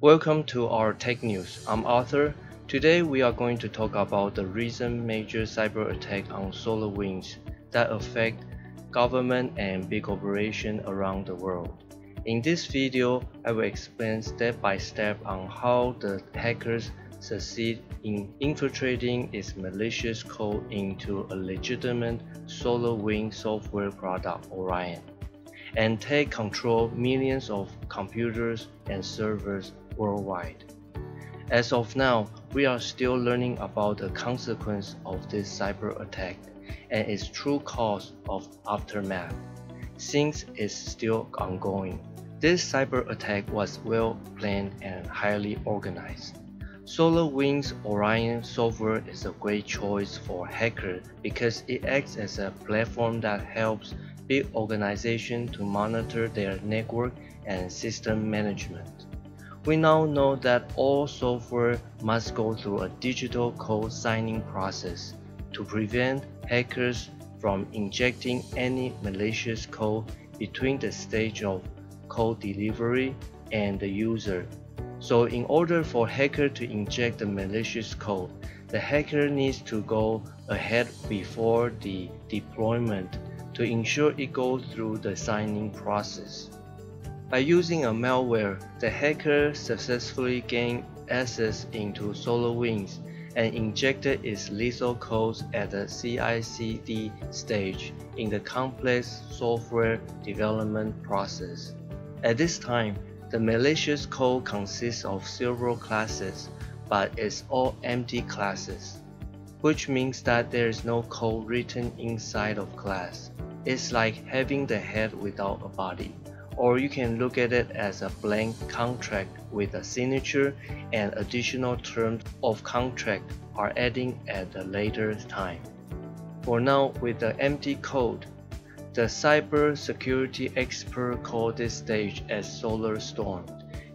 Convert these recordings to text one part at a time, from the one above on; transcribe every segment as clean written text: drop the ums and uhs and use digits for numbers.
Welcome to our Tech News. I'm Arthur. Today we are going to talk about the recent major cyber attack on SolarWinds that affect government and big operations around the world. In this video, I will explain step by step on how the hackers succeed in infiltrating its malicious code into a legitimate SolarWinds software product, Orion, and take control millions of computers and servers worldwide. As of now, we are still learning about the consequence of this cyber attack and its true cause of aftermath, since it's still ongoing. This cyber attack was well planned and highly organized. SolarWinds Orion software is a great choice for hackers because it acts as a platform that helps big organizations to monitor their network and system management. We now know that all software must go through a digital code signing process to prevent hackers from injecting any malicious code between the stage of code delivery and the user. So in order for hacker to inject the malicious code, the hacker needs to go ahead before the deployment to ensure it goes through the signing process. By using a malware, the hacker successfully gained access into SolarWinds and injected its lethal codes at the CI/CD stage in the complex software development process. At this time, the malicious code consists of several classes, but it's all empty classes, which means that there is no code written inside of class. It's like having the head without a body. Or you can look at it as a blank contract with a signature and additional terms of contract are adding at a later time. For now, with the empty code, the cyber security expert called this stage as SolarStorm,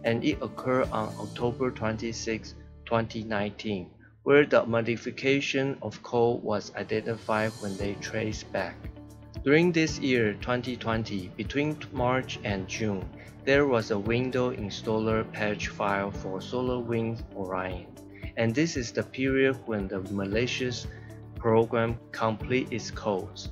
and it occurred on October 26, 2019, where the modification of code was identified when they traced back. During this year, 2020, between March and June, there was a Windows installer patch file for SolarWinds Orion, and this is the period when the malicious program completes its codes.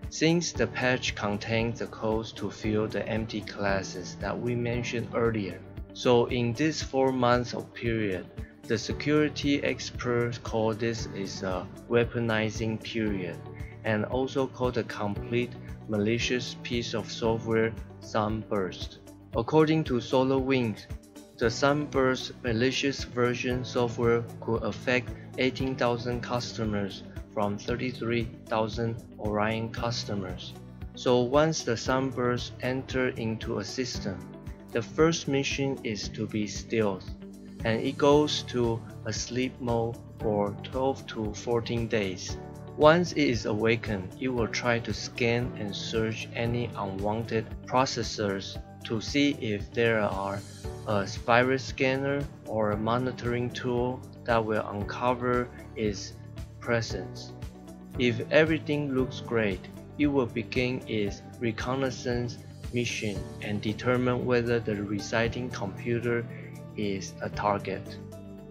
Since the patch contains the codes to fill the empty classes that we mentioned earlier, so in this 4 months of period, the security experts call this is a weaponizing period, and also called a complete malicious piece of software, SunBurst. According to SolarWinds, the SunBurst malicious version software could affect 18,000 customers from 33,000 Orion customers. So once the SunBurst enters into a system, the first mission is to be stealth, and it goes to a sleep mode for 12 to 14 days. Once it is awakened, it will try to scan and search any unwanted processors to see if there are a virus scanner or a monitoring tool that will uncover its presence. If everything looks great, it will begin its reconnaissance mission and determine whether the residing computer is a target.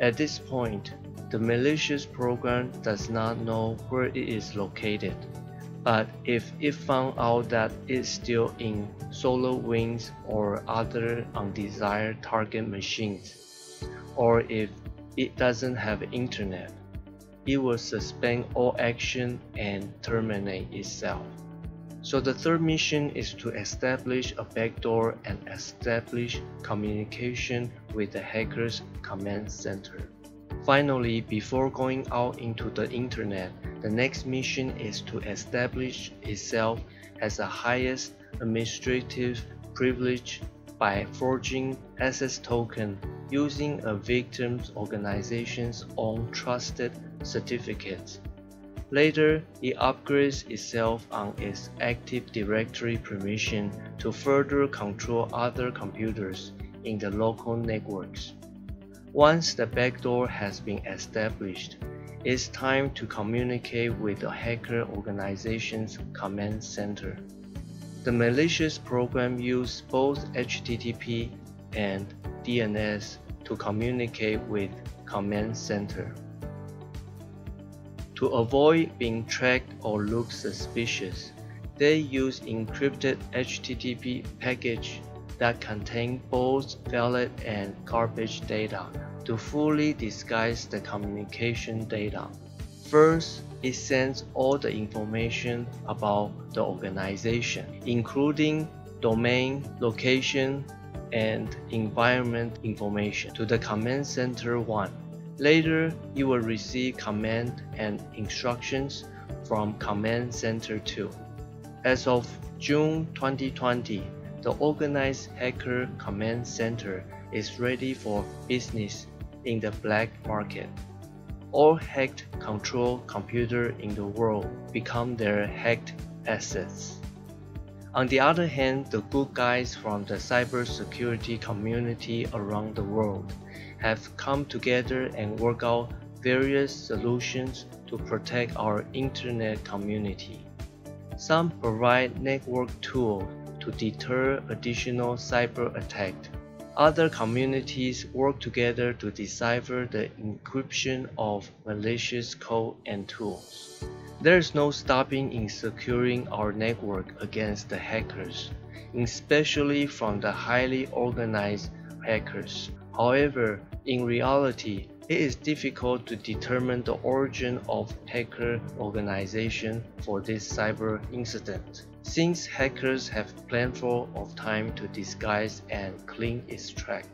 At this point, the malicious program does not know where it is located, but if it found out that it's still in SolarWinds or other undesired target machines, or if it doesn't have internet, it will suspend all action and terminate itself. So the third mission is to establish a backdoor and establish communication with the hacker's command center. Finally, before going out into the internet, the next mission is to establish itself as the highest administrative privilege by forging access token using a victim's organization's own trusted certificates. Later, it upgrades itself on its Active Directory permission to further control other computers in the local networks. Once the backdoor has been established, it's time to communicate with the hacker organization's command center. The malicious program uses both HTTP and DNS to communicate with command center. To avoid being tracked or look suspicious, they use encrypted HTTP package that contain both valid and garbage data to fully disguise the communication data. First, it sends all the information about the organization, including domain, location, and environment information to the command center 1. Later, you will receive command and instructions from command center 2. As of June 2020, the organized hacker command center is ready for business in the black market. All hacked control computers in the world become their hacked assets. On the other hand, the good guys from the cybersecurity community around the world have come together and worked out various solutions to protect our internet community. Some provide network tools to deter additional cyber attacks. Other communities work together to decipher the encryption of malicious code and tools. There is no stopping in securing our network against the hackers, especially from the highly organized hackers. However, in reality, it is difficult to determine the origin of hacker organization for this cyber incident, since hackers have plenty of time to disguise and clean its track.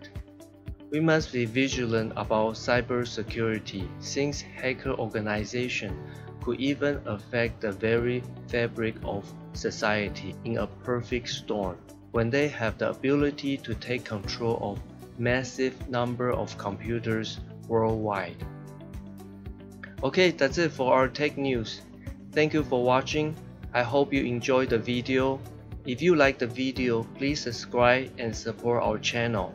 We must be vigilant about cybersecurity, since hacker organization could even affect the very fabric of society in a perfect storm, when they have the ability to take control of massive number of computers worldwide. Okay, that's it for our tech news. Thank you for watching. I hope you enjoyed the video. If you like the video, please subscribe and support our channel.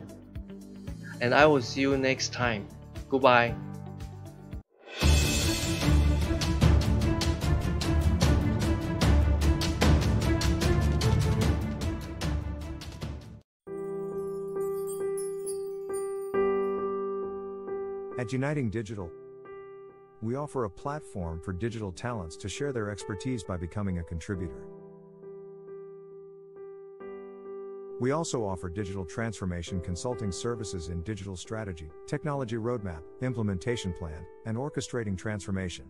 And I will see you next time. Goodbye. At Uniting Digital, we offer a platform for digital talents to share their expertise by becoming a contributor. We also offer digital transformation consulting services in digital strategy, technology roadmap, implementation plan, and orchestrating transformation.